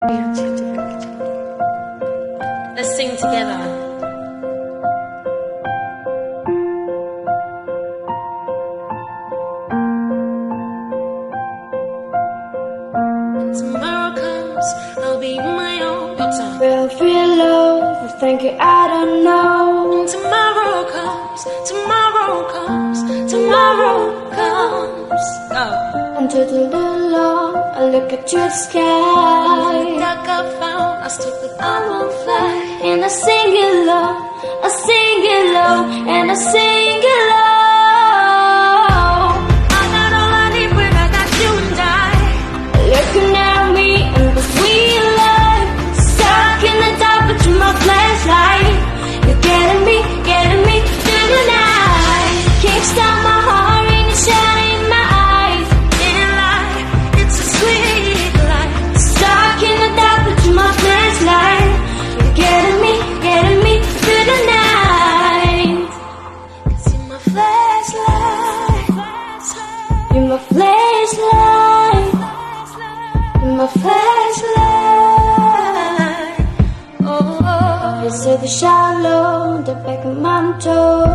Let's sing together. Tomorrow comes, I'll be my own. Your turn. Real free love, thank you, I don't know. Tomorrow comes, tomorrow comes, tomorrow comes. Oh. Into the little law, I look at your sky. The dark I found, I still think I won't fly. And I sing it low, I sing it low, and I sing it low. I got all I need when I got you and I. Looking at me in the sweet light, stuck in the dark, but you're my flashlight. You're getting me through the night. Can't stop my heart and it's shining my eyes. In life, it's a sweet life. Stuck in the dark, but you're my flashlight. You're getting me through the night. 'Cause you're my flashlight. You're my flashlight. You're my flashlight. Oh, You see the shallow, the back of my toe.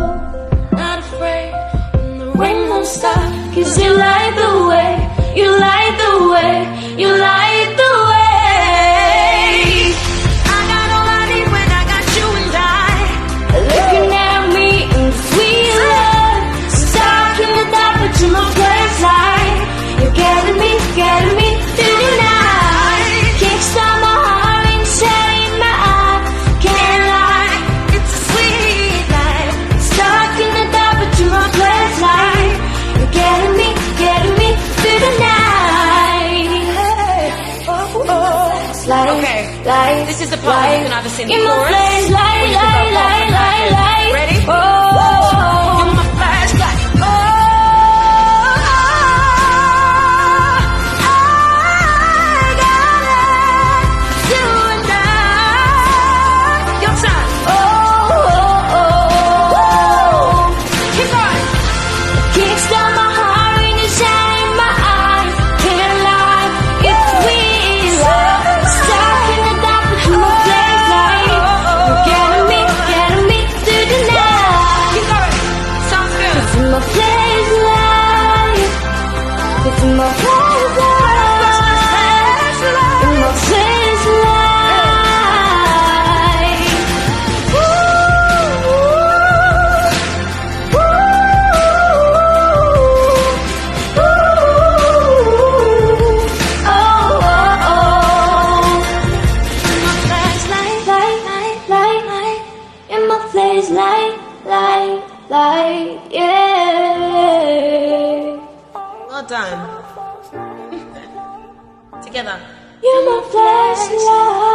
not afraid when the rain won't stop. 'Cause you light the way, you light the way, you light the way. I got all I need when I got you and I. Looking at me in the sweet light, stuck in the dark, but you're my flashlight. You're getting me through the night. Can't stop my heart and shine my eye. Can't lie, It's a sweet life. stuck in the dark, but you're my flashlight. You're getting me through the night. Light, Okay. light, This is the part where you can either sing the in my chorus flashlight, or you can go light, off light, and back. light, light. Ready? Oh. You're my flashlight. Oh, I got it, you and I. Your turn. Keep going. Can't stop my heart and it's shining my eyes. Can't lie, it's sweet love. Stuck in the dark, but you're my flashlight. You're getting me through the night. Keep going. Sounds good. It's my flashlight. It's my flashlight. It's my flashlight. Ooh, ooh, ooh, oh, oh, oh. My flashlight. Light, in my flashlight, light, yeah. Well done. Together. You're my flashlight.